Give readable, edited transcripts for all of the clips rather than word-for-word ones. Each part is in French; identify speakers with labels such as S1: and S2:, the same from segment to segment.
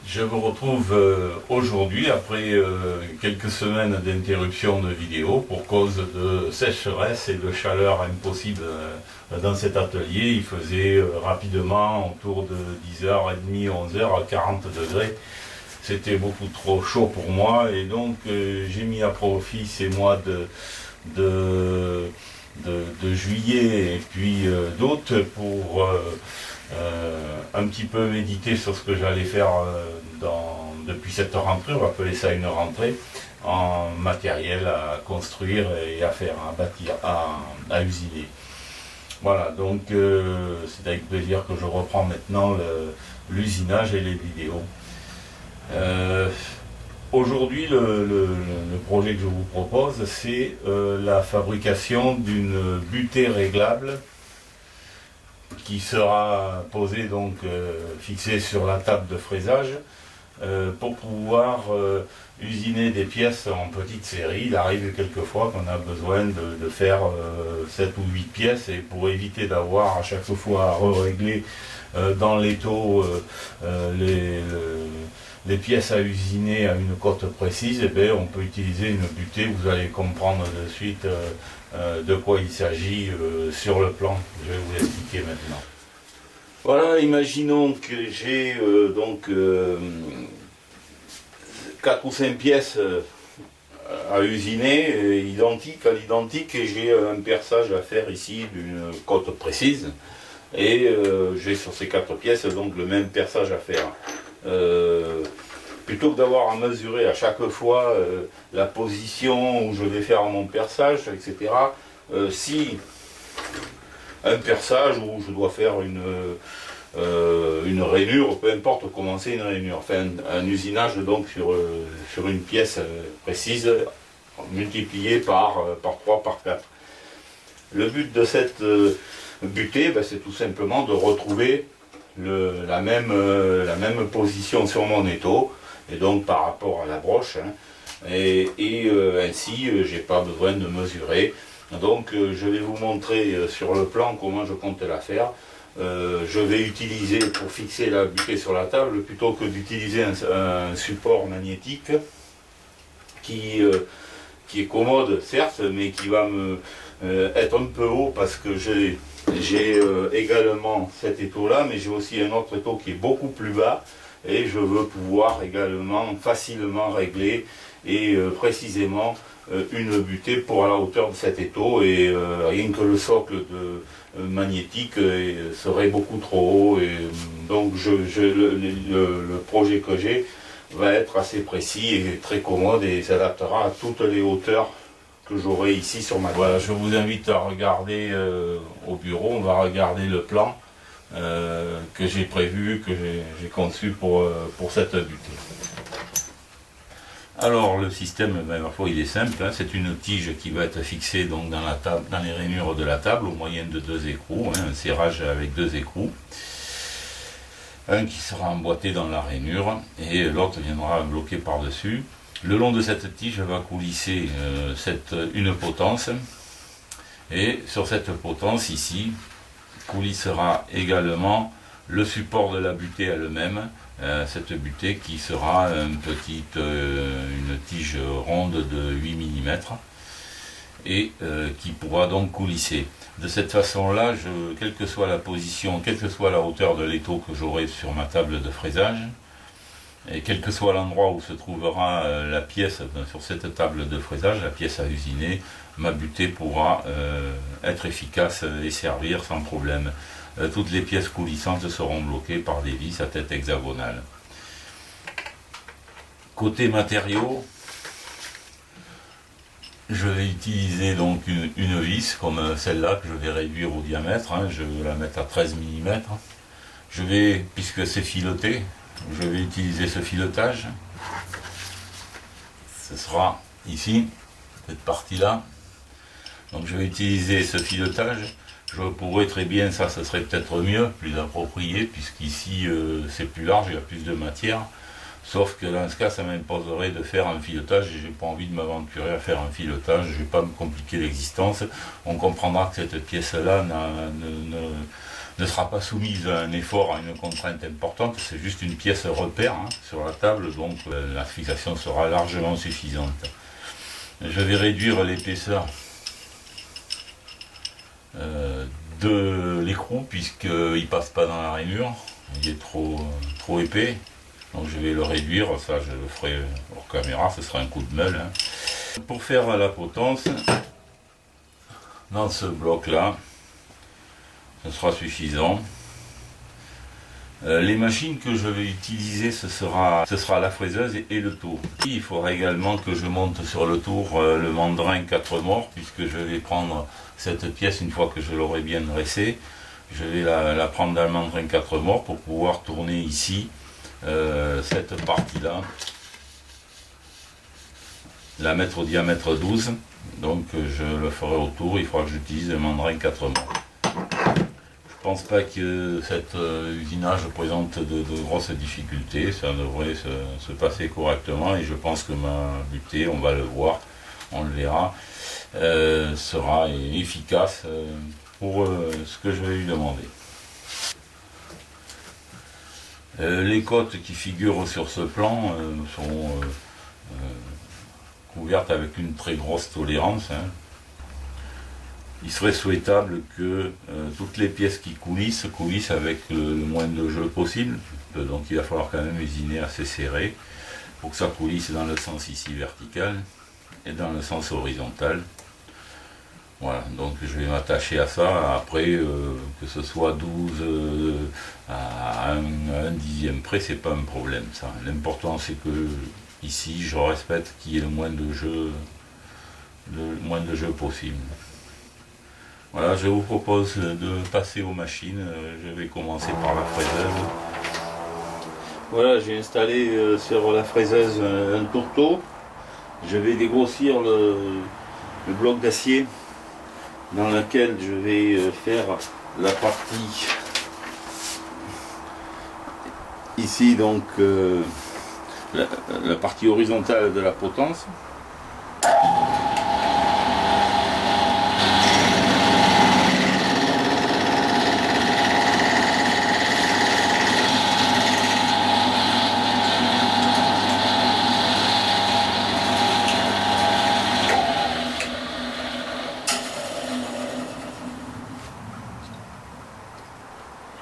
S1: Je vous retrouve aujourd'hui après quelques semaines d'interruption de vidéo pour cause de sécheresse et de chaleur impossible dans cet atelier. Il faisait rapidement autour de 10h30, 11h à 40 degrés. C'était beaucoup trop chaud pour moi et donc j'ai mis à profit ces mois de juillet et puis d'août pour un petit peu méditer sur ce que j'allais faire depuis cette rentrée, on va appeler ça une rentrée, en matériel à construire et à faire, à bâtir, à usiner. Voilà, donc c'est avec plaisir que je reprends maintenant l'usinage et les vidéos. Aujourd'hui, le projet que je vous propose, c'est la fabrication d'une butée réglable qui sera posée, donc fixée sur la table de fraisage pour pouvoir usiner des pièces en petite série. Il arrive quelquefois qu'on a besoin de faire 7 ou 8 pièces, et pour éviter d'avoir à chaque fois à régler dans l'étau les pièces à usiner à une cote précise, on peut utiliser une butée. Vous allez comprendre de suite de quoi il s'agit sur le plan. Je vais vous l'expliquer maintenant. Voilà, imaginons que j'ai 4 ou 5 pièces à usiner, identiques à l'identique, et j'ai un perçage à faire ici d'une cote précise. Et j'ai sur ces 4 pièces donc le même perçage à faire. Plutôt que d'avoir à mesurer à chaque fois la position où je vais faire mon perçage, etc. Si un perçage où je dois faire une rainure, peu importe comment c'est une rainure, enfin un usinage donc sur une pièce précise, multiplié par 3, par 4. Le but de cette butée, c'est tout simplement de retrouver la même position sur mon étau, et donc par rapport à la broche, et ainsi j'ai pas besoin de mesurer. Donc je vais vous montrer sur le plan comment je compte la faire. Je vais utiliser, pour fixer la butée sur la table, plutôt que d'utiliser un support magnétique qui est commode certes, mais qui va être un peu haut, parce que j'ai également cet étau là, mais j'ai aussi un autre étau qui est beaucoup plus bas, et je veux pouvoir également facilement régler et précisément une butée pour à la hauteur de cet étau, et rien que le socle magnétique serait beaucoup trop haut, et donc le projet que j'ai va être assez précis et très commode, et s'adaptera à toutes les hauteurs que j'aurai ici sur ma table. Voilà, je vous invite à regarder au bureau. On va regarder le plan que j'ai prévu, que j'ai conçu pour cette butée. Alors le système, ma foi, il est simple, c'est une tige qui va être fixée donc dans les rainures de la table au moyen de 2 écrous, un serrage avec 2 écrous. Un qui sera emboîté dans la rainure et l'autre viendra bloquer par-dessus. Le long de cette tige va coulisser une potence, et sur cette potence ici coulissera également le support de la butée elle-même, cette butée qui sera une tige ronde de 8 mm et qui pourra donc coulisser. De cette façon-là, quelle que soit la position, quelle que soit la hauteur de l'étau que j'aurai sur ma table de fraisage, et quel que soit l'endroit où se trouvera la pièce sur cette table de fraisage, la pièce à usiner, ma butée pourra être efficace et servir sans problème. Toutes les pièces coulissantes seront bloquées par des vis à tête hexagonale. Côté matériaux, je vais utiliser donc une vis comme celle-là que je vais réduire au diamètre, je vais la mettre à 13 mm. Je vais, puisque c'est fileté, je vais utiliser ce filetage. Ce sera ici, cette partie-là. Donc je vais utiliser ce filetage. Je pourrais très bien, ça serait peut-être mieux, plus approprié, puisqu'ici c'est plus large, il y a plus de matière. Sauf que dans ce cas, ça m'imposerait de faire un filetage, et j'ai pas envie de m'aventurer à faire un filetage, je ne vais pas me compliquer l'existence. On comprendra que cette pièce-là ne sera pas soumise à un effort, à une contrainte importante, c'est juste une pièce repère sur la table, donc la fixation sera largement suffisante. Je vais réduire l'épaisseur de l'écrou puisqu'il ne passe pas dans la rainure, il est trop épais, donc je vais le réduire, ça je le ferai hors caméra, ce sera un coup de meule. Pour faire la potence, dans ce bloc là, ce sera suffisant. Les machines que je vais utiliser, ce sera la fraiseuse et le tour. Il faudra également que je monte sur le tour le mandrin 4 morts, puisque je vais prendre cette pièce une fois que je l'aurai bien dressée. Je vais la prendre dans le mandrin 4 morts pour pouvoir tourner ici cette partie-là, la mettre au diamètre 12. Donc je le ferai au tour, il faudra que j'utilise le mandrin 4 morts. Je ne pense pas que cet usinage présente de grosses difficultés, ça devrait se passer correctement et je pense que ma butée, on va le voir, on le verra, sera efficace pour ce que je vais lui demander. Les côtes qui figurent sur ce plan sont couvertes avec une très grosse tolérance. Il serait souhaitable que toutes les pièces qui coulissent avec le moins de jeu possible. Donc il va falloir quand même usiner assez serré pour que ça coulisse dans le sens ici vertical et dans le sens horizontal. Voilà, donc je vais m'attacher à ça. Après, que ce soit 12 à un dixième près, c'est pas un problème ça. L'important c'est que ici je respecte qu'il y ait le moins de jeu possible. Voilà, je vous propose de passer aux machines. Je vais commencer par la fraiseuse. Voilà, j'ai installé sur la fraiseuse un tourteau. Je vais dégrossir le bloc d'acier dans lequel je vais faire la partie ici, donc la partie horizontale de la potence.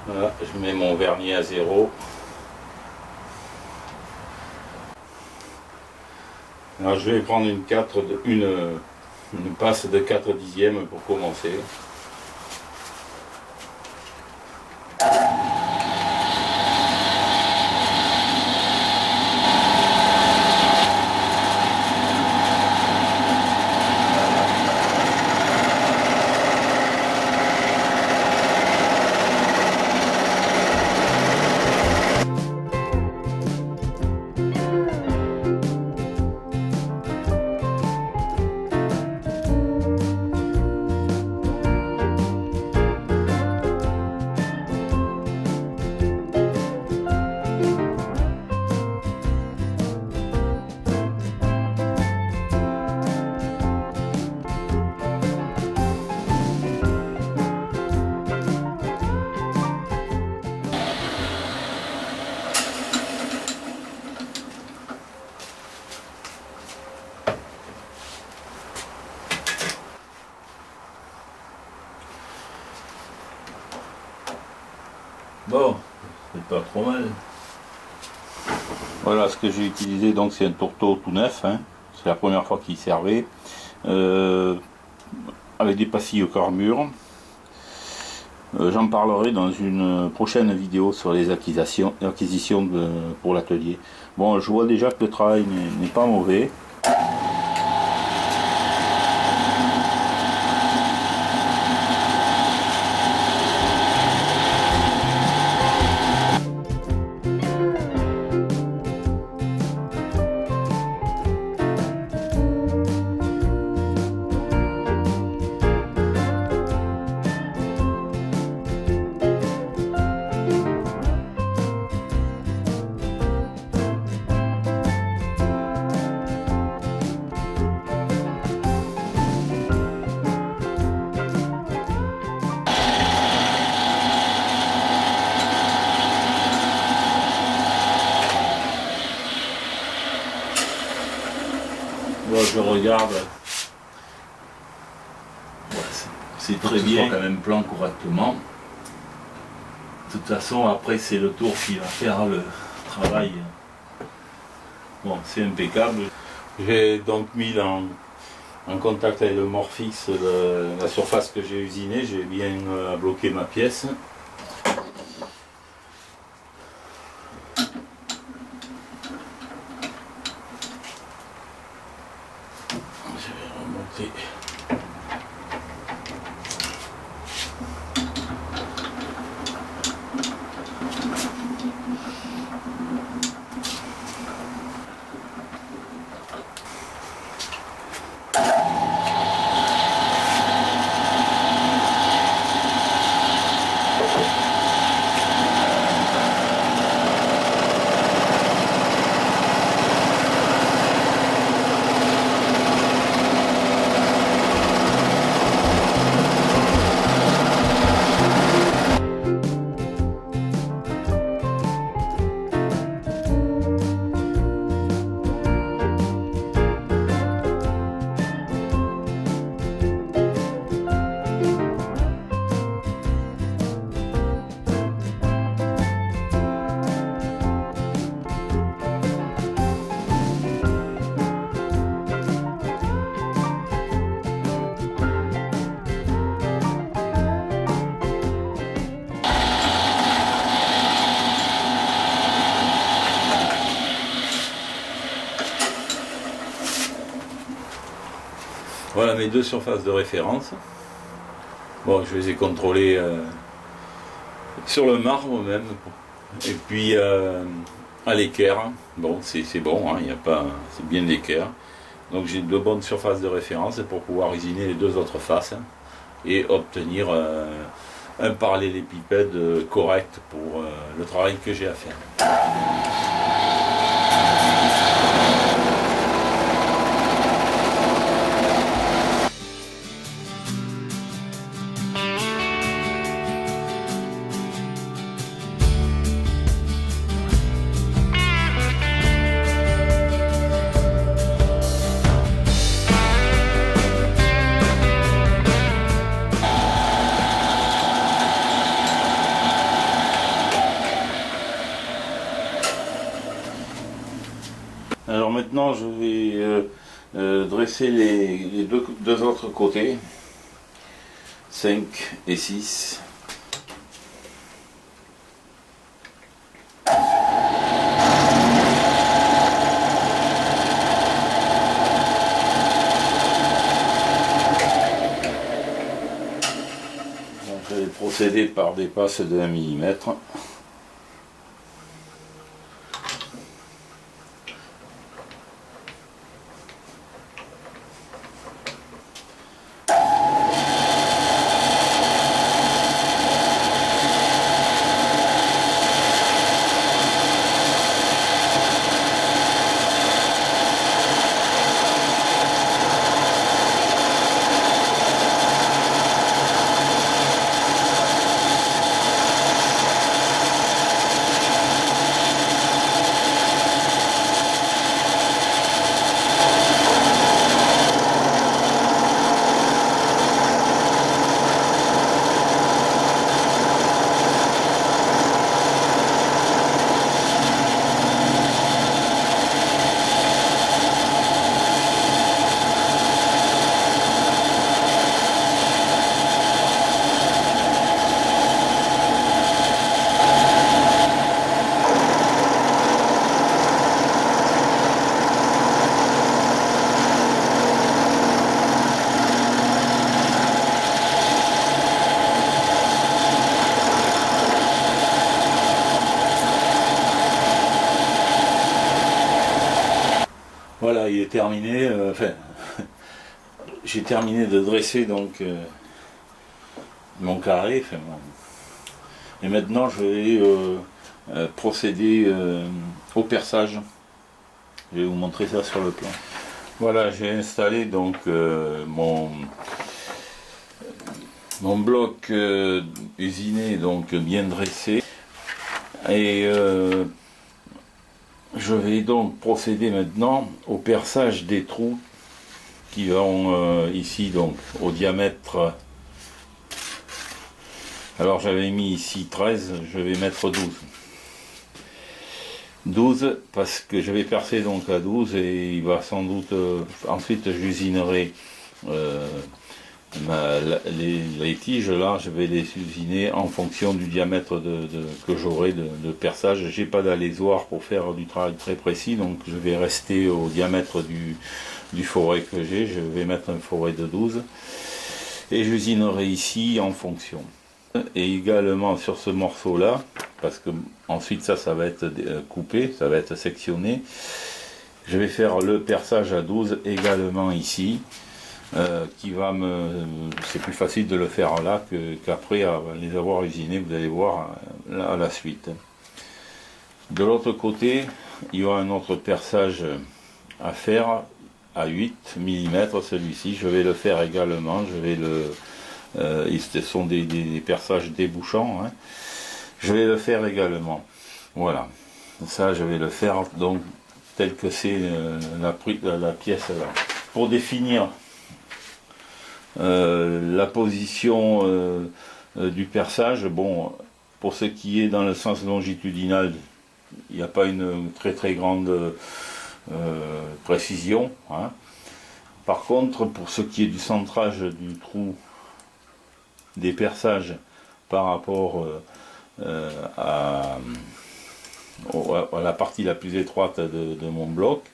S1: Voilà, je mets mon vernis à 0. Alors je vais prendre une passe de 4 dixièmes pour commencer. Bon, c'est pas trop mal. Voilà ce que j'ai utilisé, donc c'est un tourteau tout neuf, c'est la première fois qu'il servait, avec des pastilles au carbure. J'en parlerai dans une prochaine vidéo sur les acquisitions pour l'atelier. Bon, je vois déjà que le travail n'est pas mauvais. Moi je regarde. Ouais, c'est très bien. Quand même plan correctement. De toute façon, après c'est le tour qui va faire le travail. Bon, c'est impeccable. J'ai donc mis en contact avec le Morphix la surface que j'ai usinée. J'ai bien bloqué ma pièce. Je vais remonter. Voilà mes deux surfaces de référence. Bon, je les ai contrôlées sur le marbre même. Et puis à l'équerre. Bon, c'est bon, hein, y a pas, c'est bien l'équerre. Donc j'ai deux bonnes surfaces de référence pour pouvoir usiner les deux autres faces et obtenir un parallélépipède correct pour le travail que j'ai à faire. Alors maintenant je vais dresser les deux autres côtés, 5 et 6. Donc, je vais procéder par des passes de 1 mm. Voilà, il est terminé. Enfin, j'ai terminé de dresser donc mon carré. Enfin, et maintenant, je vais procéder au perçage. Je vais vous montrer ça sur le plan. Voilà, j'ai installé donc mon bloc usiné, donc bien dressé. Et je vais donc procéder maintenant au perçage des trous qui vont ici donc au diamètre. Alors j'avais mis ici 13, je vais mettre 12. 12 parce que je vais percer donc à 12 et il va sans doute ensuite j'usinerai les tiges là, je vais les usiner en fonction du diamètre que j'aurai de perçage. J'ai pas d'alésoir pour faire du travail très précis, donc je vais rester au diamètre du foret que j'ai. Je vais mettre un foret de 12 et j'usinerai ici en fonction. Et également sur ce morceau là, parce que ensuite ça va être coupé, ça va être sectionné, je vais faire le perçage à 12 également ici, qui va c'est plus facile de le faire là qu'après les avoir usinés, vous allez voir à la suite. De l'autre côté, il y aura un autre perçage à faire à 8 mm, celui-ci, je vais le faire également, je vais ce sont des perçages débouchants, hein. Je vais le faire également. Voilà, ça je vais le faire donc tel que c'est la pièce là. Pour définir la position du perçage, bon, pour ce qui est dans le sens longitudinal, il n'y a pas une très très grande précision, hein. Par contre, pour ce qui est du centrage du trou des perçages par rapport à la partie la plus étroite de mon bloc,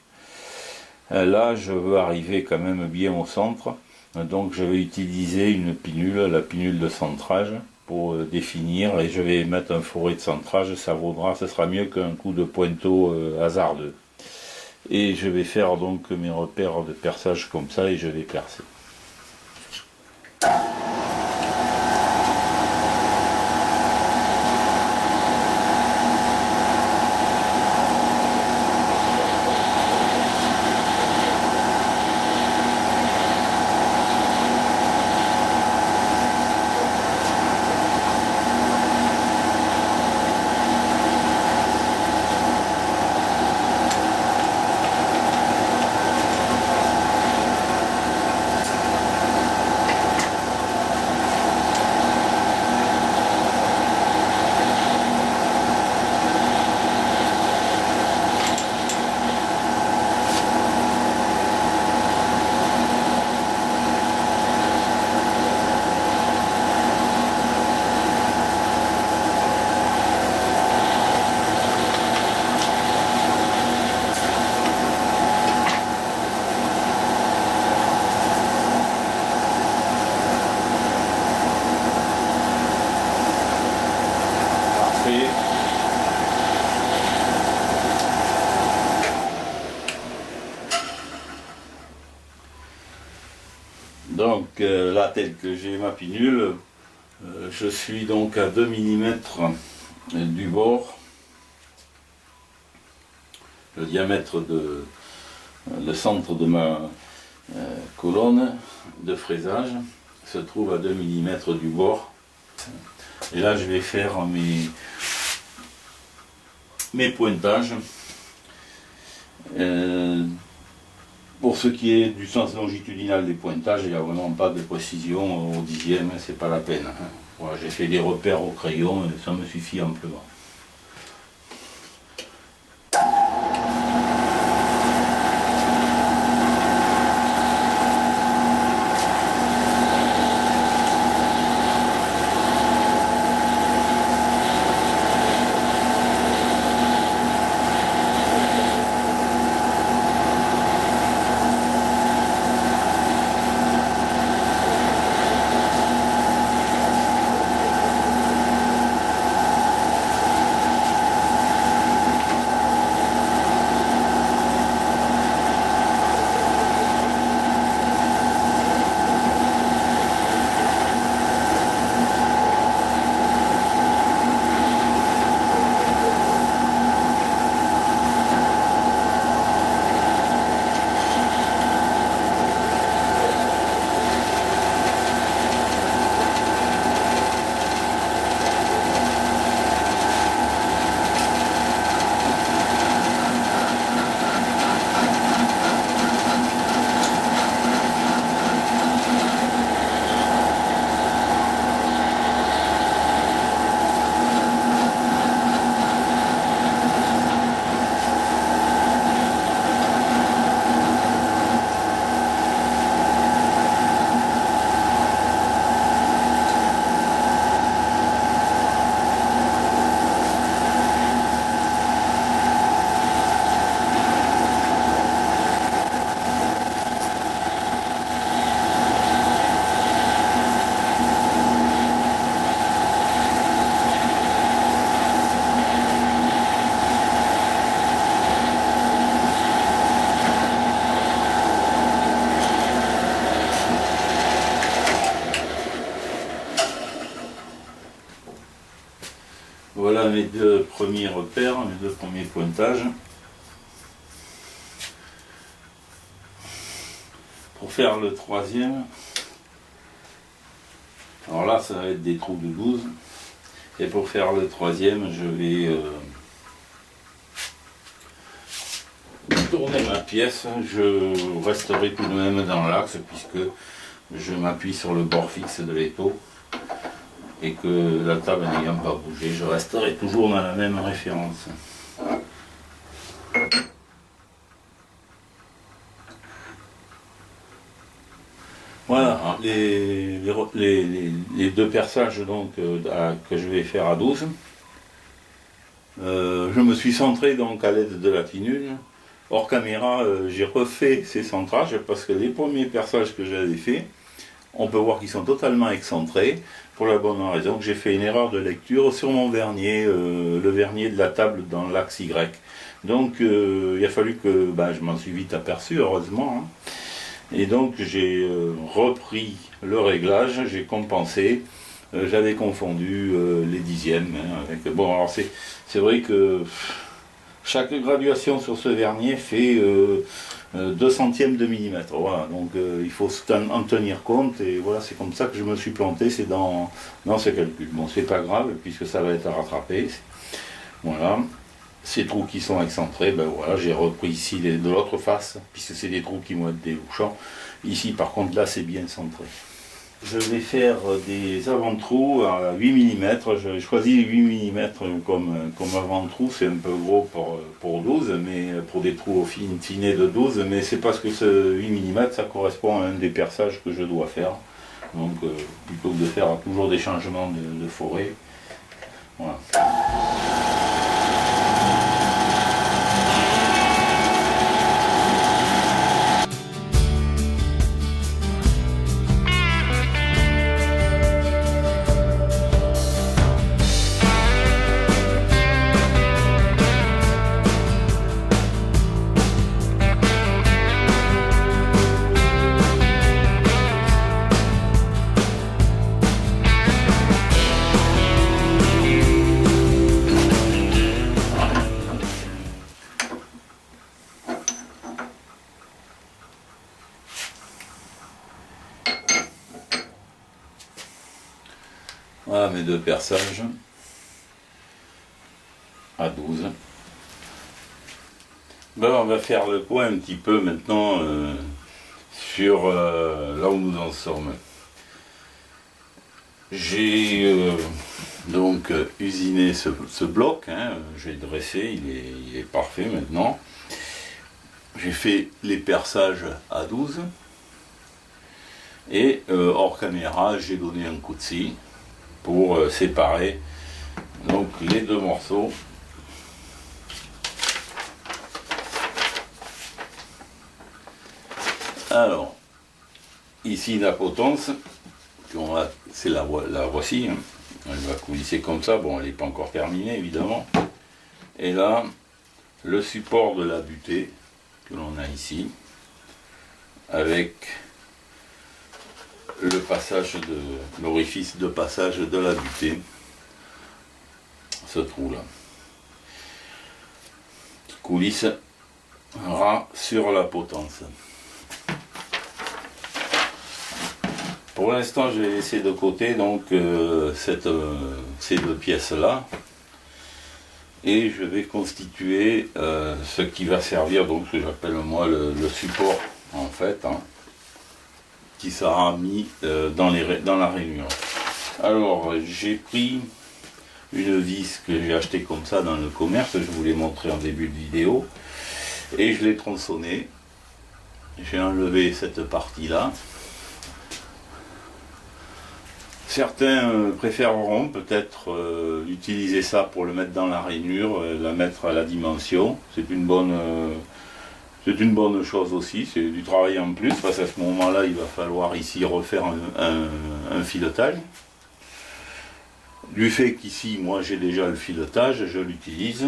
S1: là je veux arriver quand même bien au centre, donc je vais utiliser une pinule, la pinule de centrage pour définir, et je vais mettre un foret de centrage, ce sera mieux qu'un coup de pointeau hasardeux. Et je vais faire donc mes repères de perçage comme ça et je vais percer. Donc là, tel que j'ai ma pinule, je suis donc à 2 mm du bord. Le diamètre le centre de ma colonne de fraisage se trouve à 2 mm du bord. Et là, je vais faire mes pointages. Pour ce qui est du sens longitudinal des pointages, il n'y a vraiment pas de précision au dixième, c'est pas la peine. Voilà, j'ai fait des repères au crayon et ça me suffit amplement.
S2: mes deux premiers repères, mes deux premiers pointages. Pour faire le troisième, alors là ça va être des trous de 12. Et pour faire le troisième, je vais tourner ma pièce. Je resterai tout de même dans l'axe puisque je m'appuie sur le bord fixe de l'étau et que la table n'ayant pas bougé, je resterai toujours dans la même référence. Voilà, les deux perçages donc, que je vais faire à 12. Je me suis centré donc à l'aide de la pinule. Hors caméra, j'ai refait ces centrages parce que les premiers perçages que j'avais faits, on peut voir qu'ils sont totalement excentrés, pour la bonne raison que j'ai fait une erreur de lecture sur mon vernier, le vernier de la table dans l'axe Y. Donc il a fallu que je m'en suis vite aperçu, heureusement. Hein. Et donc j'ai repris le réglage, j'ai compensé, j'avais confondu les dixièmes. Hein, avec... Bon, alors c'est vrai que chaque graduation sur ce vernier fait 2 centièmes de millimètre. Voilà, donc il faut en tenir compte et voilà, c'est comme ça que je me suis planté, c'est dans ce calcul. Bon, c'est pas grave puisque ça va être rattrapé. Voilà. Ces trous qui sont excentrés, voilà, j'ai repris ici de l'autre face, puisque c'est des trous qui vont être délouchants. Ici, par contre, là, c'est bien centré. Je vais faire des avant-trous à 8 mm. J'ai choisi 8 mm comme avant-trou, c'est un peu gros pour 12, mais pour des trous au finet de 12, mais c'est parce que ce 8 mm, ça correspond à un des perçages que je dois faire. Donc, plutôt que de faire toujours des changements de forêt. Voilà. Voilà mes deux perçages à 12. On va faire le point un petit peu maintenant sur là où nous en sommes. J'ai donc usiné ce bloc, hein, j'ai dressé, il est parfait maintenant. J'ai fait les perçages à 12 et hors caméra j'ai donné un coup de scie pour séparer donc les deux morceaux. Alors ici la potence, c'est la voici, hein. Elle va coulisser comme ça, bon elle n'est pas encore terminée évidemment. Et là le support de la butée que l'on a ici avec le passage de l'orifice de passage de la butée, ce trou là coulissera sur la potence. Pour l'instant je vais laisser de côté donc ces deux pièces là et je vais constituer ce qui va servir, donc ce que j'appelle moi le support en fait, hein, qui sera mis dans la rainure. Alors j'ai pris une vis que j'ai achetée comme ça dans le commerce, je vous l'ai montré en début de vidéo, et je l'ai tronçonnée. J'ai enlevé cette partie là. Certains préféreront peut-être utiliser ça pour le mettre dans la rainure, la mettre à la dimension. C'est une bonne chose aussi, c'est du travail en plus, parce qu'à ce moment-là, il va falloir ici refaire un filetage. Du fait qu'ici, moi j'ai déjà le filetage, je l'utilise.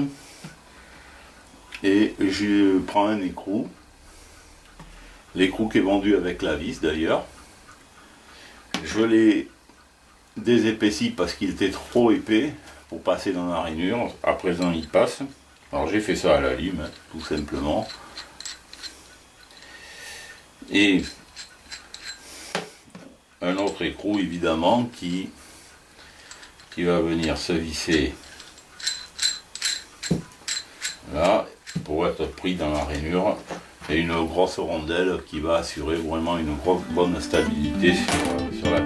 S2: Et je prends un écrou. L'écrou qui est vendu avec la vis d'ailleurs. Je l'ai désépaissi parce qu'il était trop épais pour passer dans la rainure. À présent il passe. Alors j'ai fait ça à la lime, hein, tout simplement. Et un autre écrou évidemment qui va venir se visser là pour être pris dans la rainure, et une grosse rondelle qui va assurer vraiment une bonne stabilité sur la